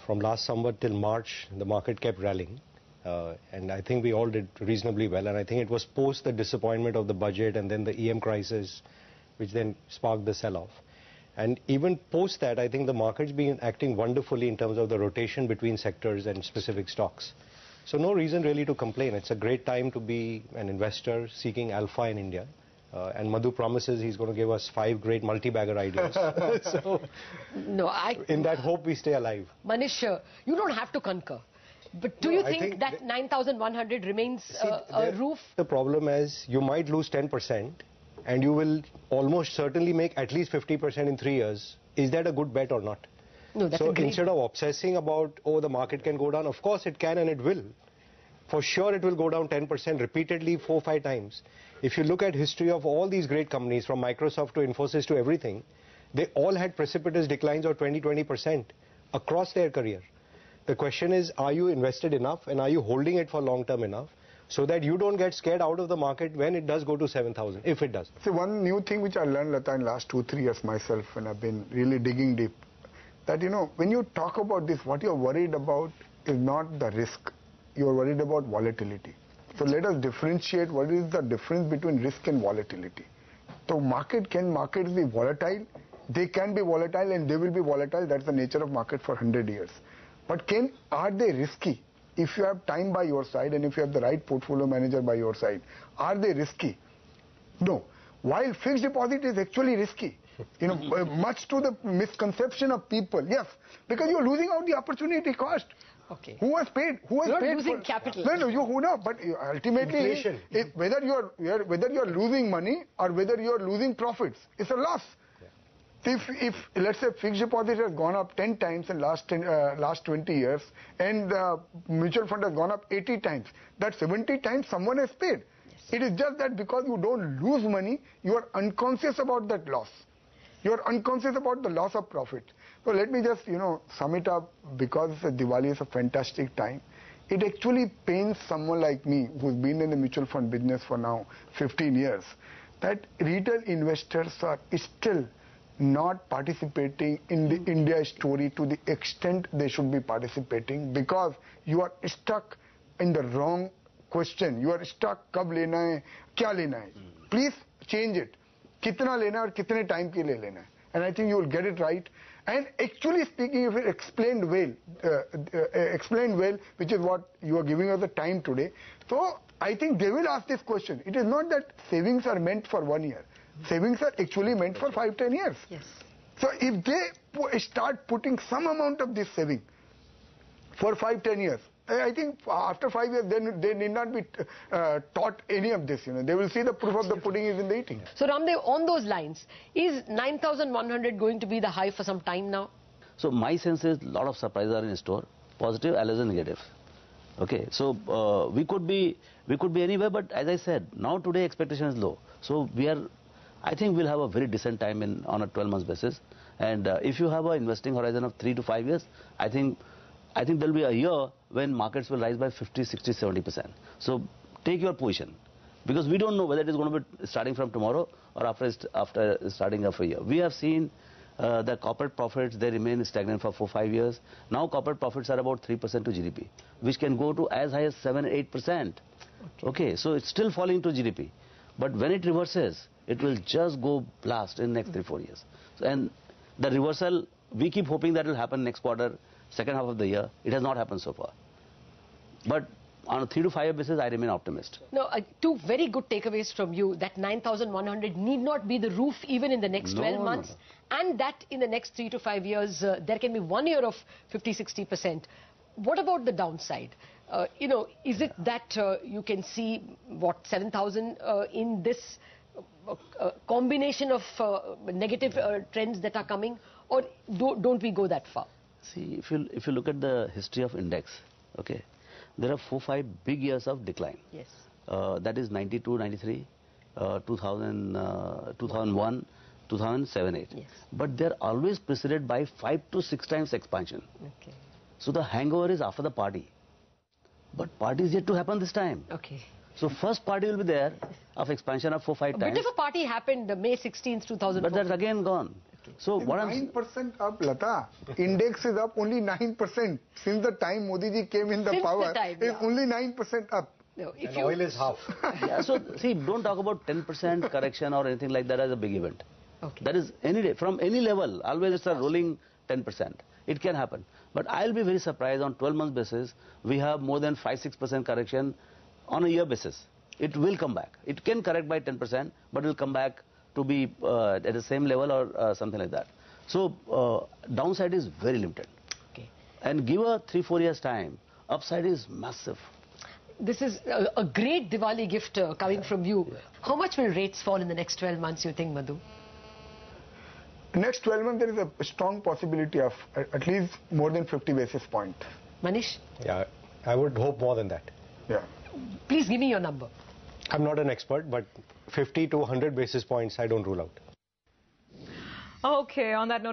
From last Sanvat till March, the market kept rallying. And I think we all did reasonably well. And I think it was post the disappointment of the budget and then the EM crisis, which then sparked the sell-off. And even post that, I think the market's been acting wonderfully in terms of the rotation between sectors and specific stocks. So no reason really to complain. It's a great time to be an investor seeking alpha in India. And Madhu promises he's going to give us 5 great multi-bagger ideas. So, in that hope, we stay alive. Manish, you don't have to concur. But do you think that 9,100 remains a roof? The problem is you might lose 10% and you will almost certainly make at least 50% in 3 years. Is that a good bet or not? No, that's so instead of obsessing about, oh, the market can go down, of course it can and it will. For sure it will go down 10% repeatedly 4-5 times. If you look at history of all these great companies, from Microsoft to Infosys to everything, they all had precipitous declines of 20% across their career. The question is, are you invested enough and are you holding it for long term enough so that you don't get scared out of the market when it does go to 7,000, if it does? See, one new thing which I learned, Latha, in the last 2-3 years myself, when I've been really digging deep, that, when you talk about this, what you're worried about is not the risk. You're worried about volatility. So let us differentiate what is the difference between risk and volatility. So markets be volatile? They can be volatile and they will be volatile. That's the nature of market for 100 years. But are they risky? If you have time by your side and if you have the right portfolio manager by your side, are they risky? No. While fixed deposit is actually risky, much to the misconception of people, yes, because you're losing out the opportunity cost. Okay. Who has paid? Who has paid losing capital. No, but ultimately, whether you're losing money or whether you're losing profits, it's a loss. If let's say fixed deposit has gone up 10 times in last 20 years and the mutual fund has gone up 80 times, that 70 times someone has paid. Yes. It is just that because you don't lose money, you are unconscious about that loss. You are unconscious about the loss of profit. So let me just sum it up, because Diwali is a fantastic time. It actually pains someone like me who's been in the mutual fund business for now 15 years that retail investors are still not participating in the India story to the extent they should be participating, because you are stuck in the wrong question. You are stuck, kab lena hai, kya lena hai. Please change it. Kitna lena aur kitne time ke liye lena hai. And I think you will get it right. And actually speaking, if it explained well, which is what you are giving us the time today, so I think they will ask this question. It is not that savings are meant for 1 year. Savings are actually meant for 5-10 years. Yes. So if they start putting some amount of this saving for 5-10 years, I think after 5 years they need not be taught any of this. They will see the proof of the pudding is in the eating. So Raandeo, on those lines, is 9,100 going to be the high for some time now? So my sense is a lot of surprises are in store, positive as well as negative. Okay, so we could be anywhere, but as I said, now today expectation is low. So I think we'll have a very decent time on a 12 months basis. And if you have an investing horizon of 3 to 5 years, I think there'll be a year when markets will rise by 50, 60, 70%. So take your position, because we don't know whether it is going to be starting from tomorrow or after starting of a year. We have seen the corporate profits, they remain stagnant for 4-5 years. Now corporate profits are about 3% to GDP, which can go to as high as 7-8%. Okay, so it's still falling to GDP. But when it reverses, it will just go blast in the next 3-4 years. So, and the reversal, we keep hoping that will happen next quarter, second half of the year. It has not happened so far. But on a 3 to 5 year basis, I remain optimist. No, 2 very good takeaways from you, that 9,100 need not be the roof even in the next 12 months. And that in the next 3 to 5 years, there can be 1 year of 50-60%. What about the downside? Is it that you can see, 7,000 in this combination of negative trends that are coming, or don't we go that far? See, if you look at the history of index, okay, there are 4-5 big years of decline. Yes. That is 92, 93, 2001, 2007-8. Yes. But they're always preceded by 5 to 6 times expansion. Okay. So the hangover is after the party. But party is yet to happen this time. Okay. So first party will be there of expansion of 4-5 times. A bit of a party happened May 16th, 2004. But that's again gone. So what I'm 9% up, Latha. Index is up only 9% since the time Modi ji came in the Since power. the time, It's only 9% up. No, if And you, oil is half. yeah, so see, don't talk about 10% correction or anything like that as a big event. Okay. That is any day, from any level, always it's a rolling 10%. It can happen. But I'll be very surprised on 12 months basis, we have more than 5-6% correction on a year basis. It will come back. It can correct by 10%, but it will come back to be at the same level or something like that. So downside is very limited. okay. And give a 3-4 years time, upside is massive. This is a great Diwali gift coming from you. How much will rates fall in the next 12 months, you think, Madhu? Next 12 months, there is a strong possibility of at least more than 50 basis points. Manish, Yeah, I would hope more than that. Yeah. please give me your number. I'm not an expert, but 50 to 100 basis points I don't rule out. Okay, on that note.